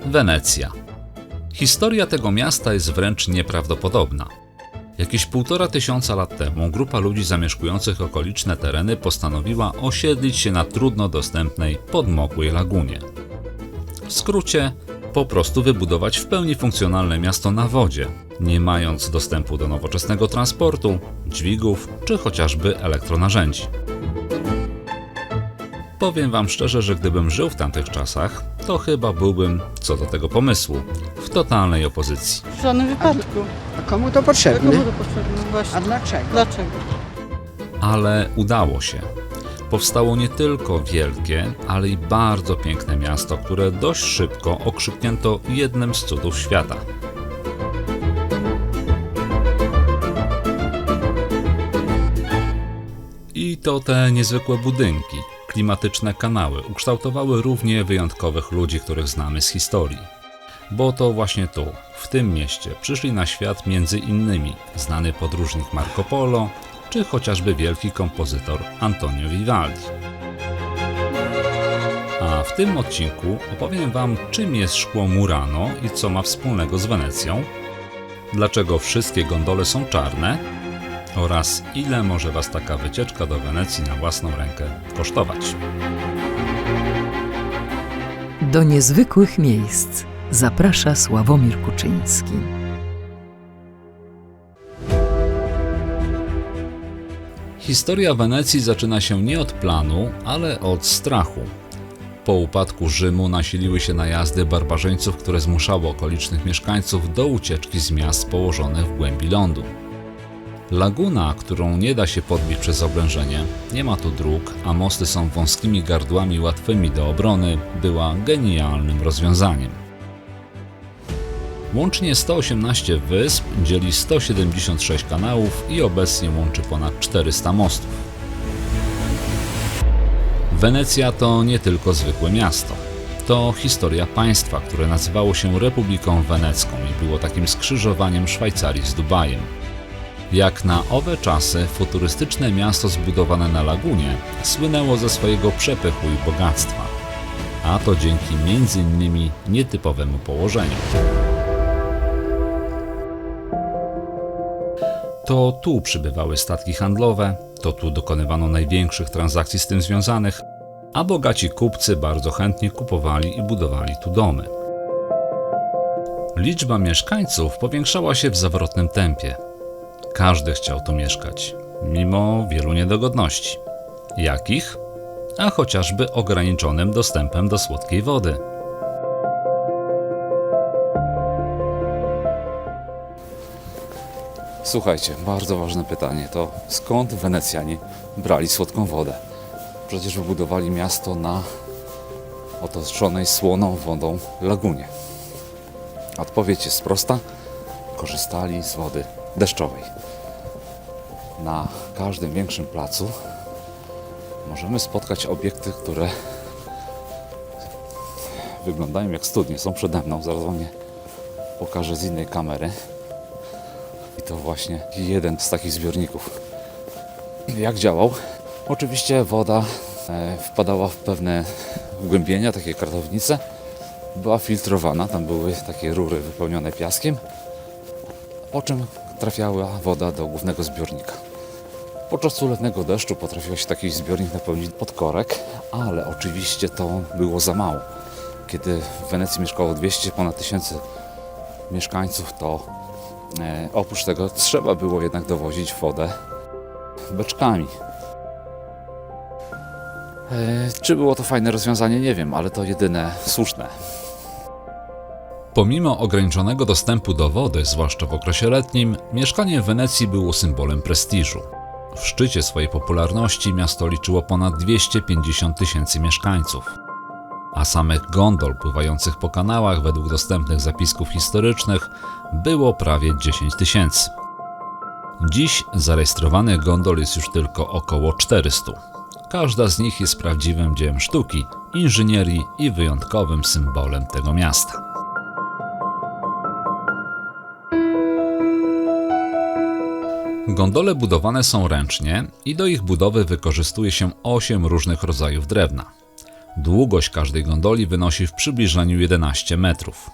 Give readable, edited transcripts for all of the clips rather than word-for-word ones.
Wenecja. Historia tego miasta jest wręcz nieprawdopodobna. Jakieś 1500 lat temu grupa ludzi zamieszkujących okoliczne tereny postanowiła osiedlić się na trudno dostępnej, podmokłej lagunie. W skrócie, po prostu wybudować w pełni funkcjonalne miasto na wodzie, nie mając dostępu do nowoczesnego transportu, dźwigów czy chociażby elektronarzędzi. Powiem wam szczerze, że gdybym żył w tamtych czasach, to chyba byłbym, co do tego pomysłu, w totalnej opozycji. W żadnym wypadku. A komu to potrzebne? Komu to potrzebne? Właśnie. A dlaczego? Dlaczego? Ale udało się. Powstało nie tylko wielkie, ale i bardzo piękne miasto, które dość szybko okrzyknięto jednym z cudów świata. I to te niezwykłe budynki, klimatyczne kanały ukształtowały równie wyjątkowych ludzi, których znamy z historii. Bo to właśnie tu, w tym mieście, przyszli na świat między innymi znany podróżnik Marco Polo, czy chociażby wielki kompozytor Antonio Vivaldi. A w tym odcinku opowiem wam, czym jest szkło Murano i co ma wspólnego z Wenecją, dlaczego wszystkie gondole są czarne oraz ile może was taka wycieczka do Wenecji na własną rękę kosztować. Do niezwykłych miejsc zaprasza Sławomir Kuczyński. Historia Wenecji zaczyna się nie od planu, ale od strachu. Po upadku Rzymu nasiliły się najazdy barbarzyńców, które zmuszały okolicznych mieszkańców do ucieczki z miast położonych w głębi lądu. Laguna, którą nie da się podbić przez oblężenie, nie ma tu dróg, a mosty są wąskimi gardłami łatwymi do obrony, była genialnym rozwiązaniem. Łącznie 118 wysp dzieli 176 kanałów i obecnie łączy ponad 400 mostów. Wenecja to nie tylko zwykłe miasto. To historia państwa, które nazywało się Republiką Wenecką i było takim skrzyżowaniem Szwajcarii z Dubajem. Jak na owe czasy futurystyczne miasto zbudowane na lagunie słynęło ze swojego przepychu i bogactwa. A to dzięki m.in. nietypowemu położeniu. To tu przybywały statki handlowe, to tu dokonywano największych transakcji z tym związanych, a bogaci kupcy bardzo chętnie kupowali i budowali tu domy. Liczba mieszkańców powiększała się w zawrotnym tempie. Każdy chciał tu mieszkać, mimo wielu niedogodności. Jakich? A chociażby ograniczonym dostępem do słodkiej wody. Słuchajcie, bardzo ważne pytanie to skąd Wenecjanie brali słodką wodę? Przecież wybudowali miasto na otoczonej słoną wodą lagunie. Odpowiedź jest prosta. Korzystali z wody deszczowej. Na każdym większym placu możemy spotkać obiekty, które wyglądają jak studnie. Są przede mną, zaraz wam je pokażę z innej kamery. I to właśnie jeden z takich zbiorników. Jak działał? Oczywiście woda wpadała w pewne wgłębienia, takie kratownice. Była filtrowana, tam były takie rury wypełnione piaskiem, po czym trafiała woda do głównego zbiornika. Podczas ulewnego deszczu potrafił się taki zbiornik napełnić pod korek, ale oczywiście to było za mało. Kiedy w Wenecji mieszkało ponad 1000 mieszkańców, to oprócz tego trzeba było jednak dowozić wodę beczkami. Czy było to fajne rozwiązanie? Nie wiem, ale to jedyne słuszne. Pomimo ograniczonego dostępu do wody, zwłaszcza w okresie letnim, mieszkanie w Wenecji było symbolem prestiżu. W szczycie swojej popularności miasto liczyło ponad 250 000 mieszkańców. A samych gondol pływających po kanałach według dostępnych zapisków historycznych było prawie 10 000. Dziś zarejestrowanych gondol jest już tylko około 400. Każda z nich jest prawdziwym dziełem sztuki, inżynierii i wyjątkowym symbolem tego miasta. Gondole budowane są ręcznie i do ich budowy wykorzystuje się 8 różnych rodzajów drewna. Długość każdej gondoli wynosi w przybliżeniu 11 metrów.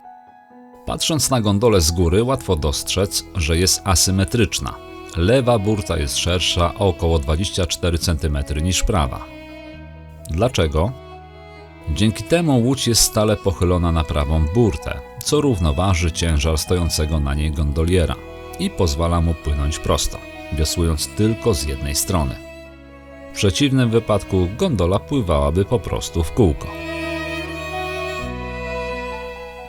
Patrząc na gondolę z góry, łatwo dostrzec, że jest asymetryczna. Lewa burta jest szersza o około 24 cm niż prawa. Dlaczego? Dzięki temu łódź jest stale pochylona na prawą burtę, co równoważy ciężar stojącego na niej gondoliera i pozwala mu płynąć prosto, wiosłując tylko z jednej strony. W przeciwnym wypadku gondola pływałaby po prostu w kółko.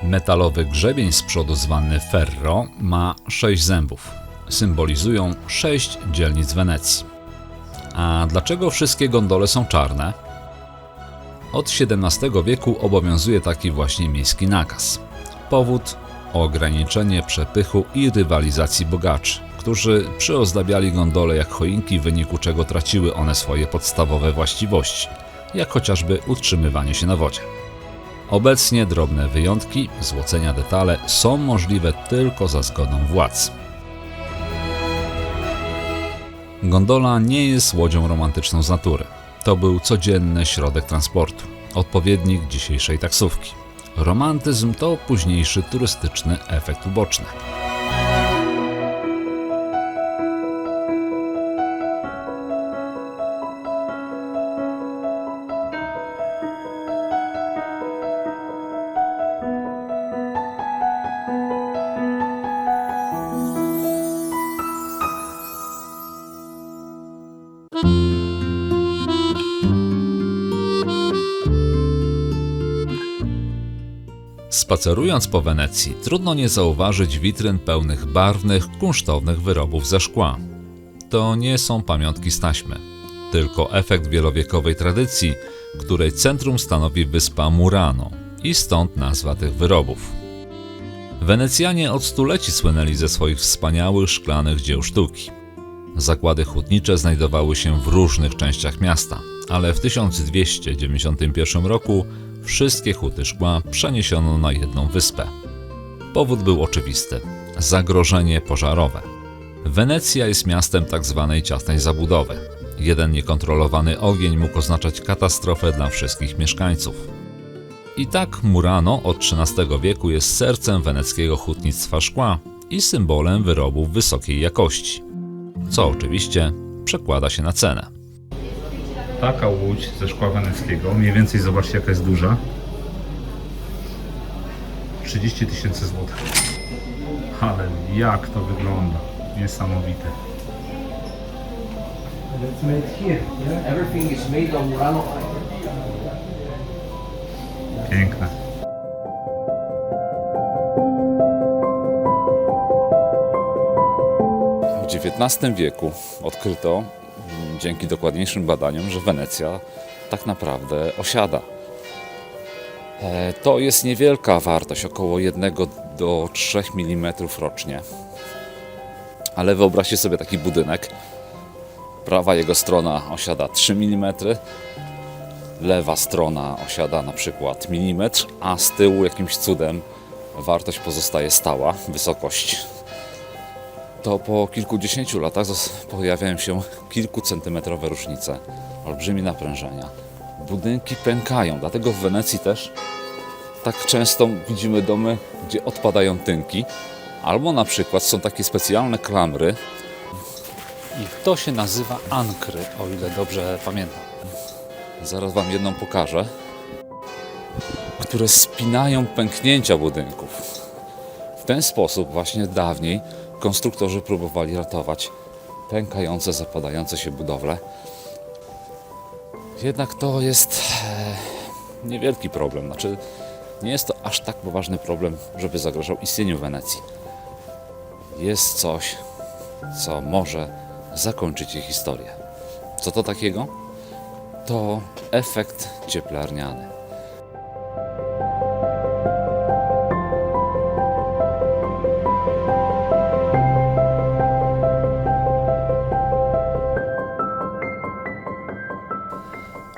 Metalowy grzebień z przodu zwany ferro ma 6 zębów. Symbolizują 6 dzielnic Wenecji. A dlaczego wszystkie gondole są czarne? Od XVII wieku obowiązuje taki właśnie miejski nakaz. Powód: ograniczenie przepychu i rywalizacji bogaczy, którzy przyozdabiali gondole jak choinki, w wyniku czego traciły one swoje podstawowe właściwości, jak chociażby utrzymywanie się na wodzie. Obecnie drobne wyjątki, złocenia detale są możliwe tylko za zgodą władz. Gondola nie jest łodzią romantyczną z natury. To był codzienny środek transportu, odpowiednik dzisiejszej taksówki. Romantyzm to późniejszy turystyczny efekt uboczny. Spacerując po Wenecji, trudno nie zauważyć witryn pełnych barwnych, kunsztownych wyrobów ze szkła. To nie są pamiątki z taśmy, tylko efekt wielowiekowej tradycji, której centrum stanowi wyspa Murano i stąd nazwa tych wyrobów. Wenecjanie od stuleci słynęli ze swoich wspaniałych szklanych dzieł sztuki. Zakłady hutnicze znajdowały się w różnych częściach miasta, ale w 1291 roku wszystkie huty szkła przeniesiono na jedną wyspę. Powód był oczywisty: zagrożenie pożarowe. Wenecja jest miastem tzw. ciasnej zabudowy. Jeden niekontrolowany ogień mógł oznaczać katastrofę dla wszystkich mieszkańców. I tak Murano od XIII wieku jest sercem weneckiego hutnictwa szkła i symbolem wyrobów wysokiej jakości, co oczywiście przekłada się na cenę. Taka łódź ze szkła weneckiego, mniej więcej zobaczcie jaka jest duża, 30 000 złotych. Ale jak to wygląda, niesamowite. It's made here. Yeah? Everything is made on Murano iron. Piękne. W XIX wieku odkryto, dzięki dokładniejszym badaniom, że Wenecja tak naprawdę osiada. To jest niewielka wartość, około 1 do 3 mm rocznie. Ale wyobraźcie sobie taki budynek. Prawa jego strona osiada 3 mm, lewa strona osiada na przykład milimetr, a z tyłu jakimś cudem wartość pozostaje stała, wysokość. To po kilkudziesięciu latach pojawiają się kilkucentymetrowe różnice, olbrzymie naprężenia. Budynki pękają, dlatego w Wenecji też tak często widzimy domy, gdzie odpadają tynki, albo na przykład są takie specjalne klamry. I to się nazywa ankry, o ile dobrze pamiętam. Zaraz Wam jedną pokażę, które spinają pęknięcia budynków. W ten sposób właśnie dawniej konstruktorzy próbowali ratować pękające, zapadające się budowle. Jednak to jest niewielki problem. Znaczy, nie jest to aż tak poważny problem, żeby zagrażał istnieniu Wenecji. Jest coś, co może zakończyć ich historię. Co to takiego? To efekt cieplarniany.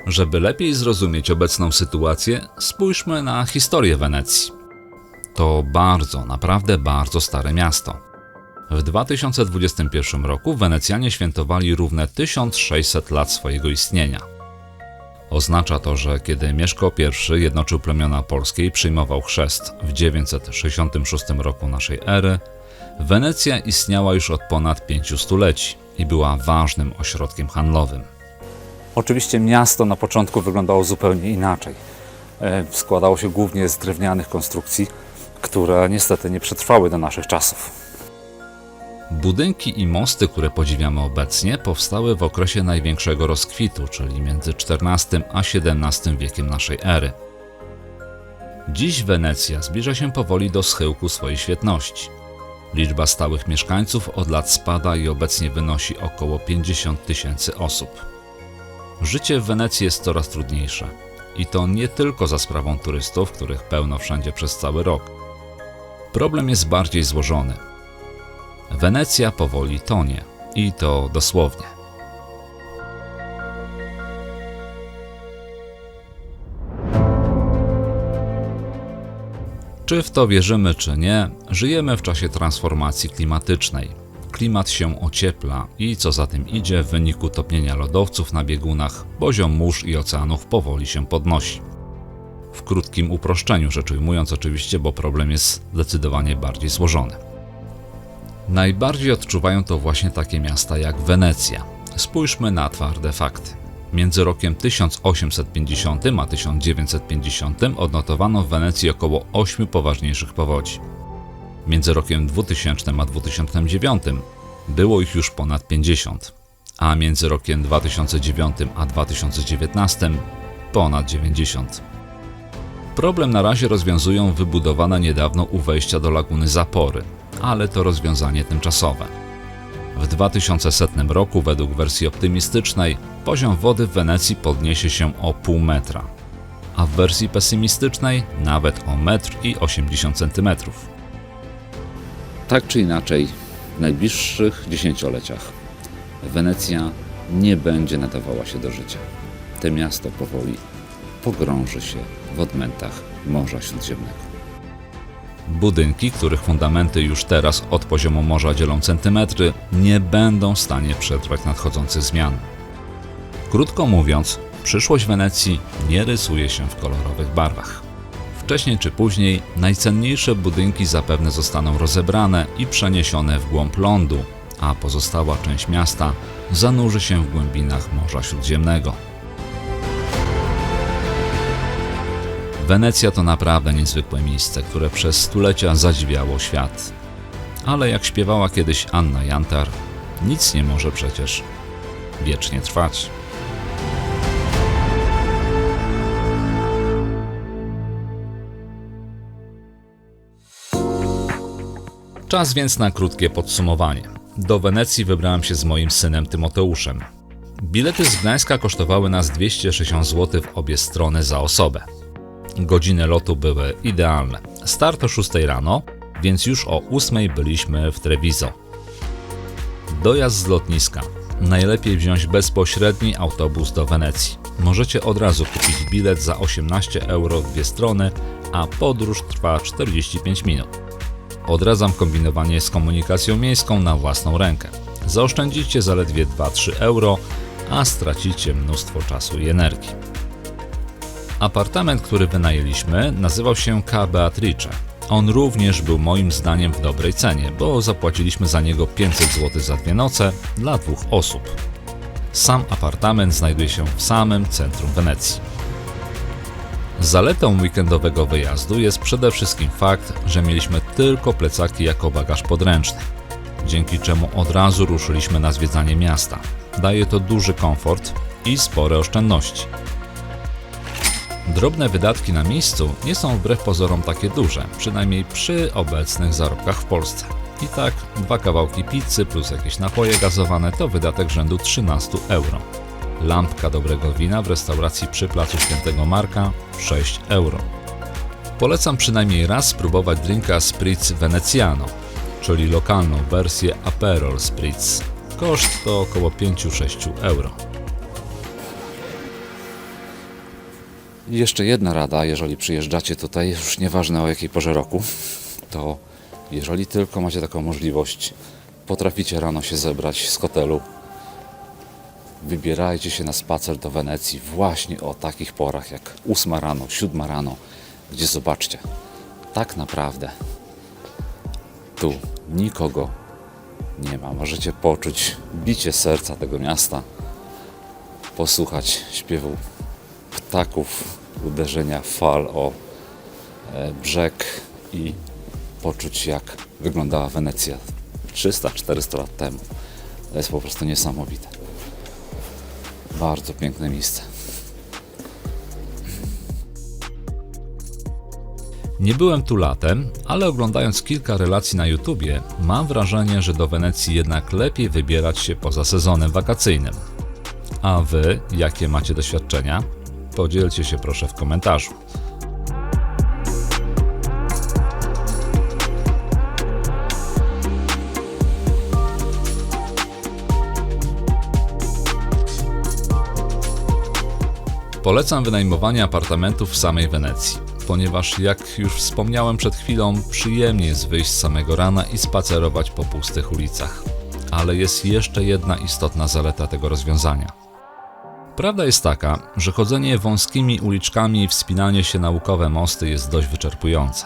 Żeby lepiej zrozumieć obecną sytuację, spójrzmy na historię Wenecji. To bardzo, naprawdę bardzo stare miasto. W 2021 roku Wenecjanie świętowali równe 1600 lat swojego istnienia. Oznacza to, że kiedy Mieszko I jednoczył plemiona polskie i przyjmował chrzest w 966 roku naszej ery, Wenecja istniała już od ponad 5 stuleci i była ważnym ośrodkiem handlowym. Oczywiście miasto na początku wyglądało zupełnie inaczej. Składało się głównie z drewnianych konstrukcji, które niestety nie przetrwały do naszych czasów. Budynki i mosty, które podziwiamy obecnie, powstały w okresie największego rozkwitu, czyli między XIV a XVII wiekiem naszej ery. Dziś Wenecja zbliża się powoli do schyłku swojej świetności. Liczba stałych mieszkańców od lat spada i obecnie wynosi około 50 000 osób. Życie w Wenecji jest coraz trudniejsze. I to nie tylko za sprawą turystów, których pełno wszędzie przez cały rok. Problem jest bardziej złożony. Wenecja powoli tonie. I to dosłownie. Czy w to wierzymy, czy nie, żyjemy w czasie transformacji klimatycznej. Klimat się ociepla i co za tym idzie, w wyniku topnienia lodowców na biegunach poziom mórz i oceanów powoli się podnosi. W krótkim uproszczeniu rzecz ujmując oczywiście, bo problem jest zdecydowanie bardziej złożony. Najbardziej odczuwają to właśnie takie miasta jak Wenecja. Spójrzmy na twarde fakty. Między rokiem 1850 a 1950 odnotowano w Wenecji około 8 poważniejszych powodzi. Między rokiem 2000 a 2009 było ich już ponad 50, a między rokiem 2009 a 2019 ponad 90. Problem na razie rozwiązują wybudowane niedawno u wejścia do laguny zapory, ale to rozwiązanie tymczasowe. W 2100 roku, według wersji optymistycznej, poziom wody w Wenecji podniesie się o pół metra, a w wersji pesymistycznej nawet o 1,80 m. Tak czy inaczej, w najbliższych dziesięcioleciach Wenecja nie będzie nadawała się do życia. To miasto powoli pogrąży się w odmętach Morza Śródziemnego. Budynki, których fundamenty już teraz od poziomu morza dzielą centymetry, nie będą w stanie przetrwać nadchodzących zmian. Krótko mówiąc, przyszłość Wenecji nie rysuje się w kolorowych barwach. Wcześniej czy później najcenniejsze budynki zapewne zostaną rozebrane i przeniesione w głąb lądu, a pozostała część miasta zanurzy się w głębinach Morza Śródziemnego. Wenecja to naprawdę niezwykłe miejsce, które przez stulecia zadziwiało świat. Ale jak śpiewała kiedyś Anna Jantar, nic nie może przecież wiecznie trwać. Czas więc na krótkie podsumowanie. Do Wenecji wybrałem się z moim synem Tymoteuszem. Bilety z Gdańska kosztowały nas 260 zł w obie strony za osobę. Godziny lotu były idealne. Start o 6 rano, więc już o 8 byliśmy w Treviso. Dojazd z lotniska. Najlepiej wziąć bezpośredni autobus do Wenecji. Możecie od razu kupić bilet za 18 € w dwie strony, a podróż trwa 45 minut. Odradzam kombinowanie z komunikacją miejską na własną rękę. Zaoszczędzicie zaledwie 2-3 €, a stracicie mnóstwo czasu i energii. Apartament, który wynajęliśmy, nazywał się Ca Beatrice. On również był moim zdaniem w dobrej cenie, bo zapłaciliśmy za niego 500 zł za 2 noce dla 2 osób. Sam apartament znajduje się w samym centrum Wenecji. Zaletą weekendowego wyjazdu jest przede wszystkim fakt, że mieliśmy tylko plecaki jako bagaż podręczny, dzięki czemu od razu ruszyliśmy na zwiedzanie miasta. Daje to duży komfort i spore oszczędności. Drobne wydatki na miejscu nie są wbrew pozorom takie duże, przynajmniej przy obecnych zarobkach w Polsce. I tak 2 kawałki pizzy plus jakieś napoje gazowane to wydatek rzędu 13 €. Lampka dobrego wina w restauracji przy placu Świętego Marka 6 €. Polecam przynajmniej raz spróbować drinka Spritz Veneziano, czyli lokalną wersję Aperol Spritz. Koszt to około 5-6 €. I jeszcze jedna rada, jeżeli przyjeżdżacie tutaj, już nieważne o jakiej porze roku, to jeżeli tylko macie taką możliwość, potraficie rano się zebrać z hotelu wybierajcie się na spacer do Wenecji właśnie o takich porach jak 8 rano, 7 rano, gdzie zobaczcie, tak naprawdę tu nikogo nie ma. Możecie poczuć bicie serca tego miasta, posłuchać śpiewu ptaków, uderzenia fal o brzeg i poczuć, jak wyglądała Wenecja 300-400 lat temu. To jest po prostu niesamowite. Bardzo piękne miejsce. Nie byłem tu latem, ale oglądając kilka relacji na YouTubie, mam wrażenie, że do Wenecji jednak lepiej wybierać się poza sezonem wakacyjnym. A wy, jakie macie doświadczenia? Podzielcie się proszę w komentarzu. Polecam wynajmowanie apartamentów w samej Wenecji, ponieważ jak już wspomniałem przed chwilą, przyjemnie jest wyjść z samego rana i spacerować po pustych ulicach. Ale jest jeszcze jedna istotna zaleta tego rozwiązania. Prawda jest taka, że chodzenie wąskimi uliczkami i wspinanie się na łukowe mosty jest dość wyczerpujące.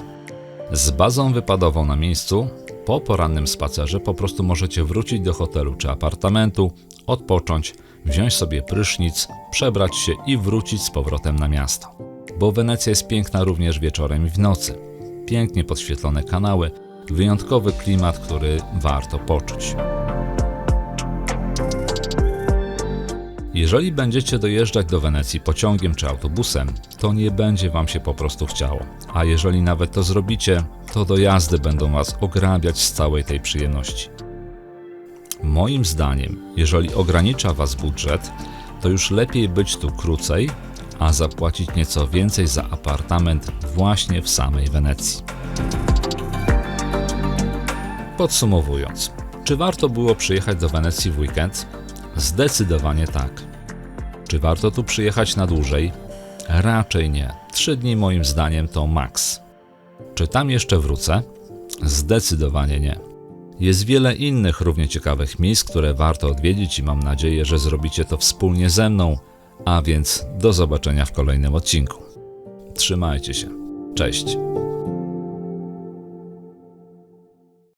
Z bazą wypadową na miejscu, po porannym spacerze po prostu możecie wrócić do hotelu czy apartamentu, odpocząć, wziąć sobie prysznic, przebrać się i wrócić z powrotem na miasto. Bo Wenecja jest piękna również wieczorem i w nocy. Pięknie podświetlone kanały, wyjątkowy klimat, który warto poczuć. Jeżeli będziecie dojeżdżać do Wenecji pociągiem czy autobusem, to nie będzie wam się po prostu chciało. A jeżeli nawet to zrobicie, to dojazdy będą was ograbiać z całej tej przyjemności. Moim zdaniem, jeżeli ogranicza was budżet, to już lepiej być tu krócej, a zapłacić nieco więcej za apartament właśnie w samej Wenecji. Podsumowując, czy warto było przyjechać do Wenecji w weekend? Zdecydowanie tak. Czy warto tu przyjechać na dłużej? Raczej nie. 3 dni moim zdaniem to maks. Czy tam jeszcze wrócę? Zdecydowanie nie. Jest wiele innych równie ciekawych miejsc, które warto odwiedzić i mam nadzieję, że zrobicie to wspólnie ze mną, a więc do zobaczenia w kolejnym odcinku. Trzymajcie się. Cześć.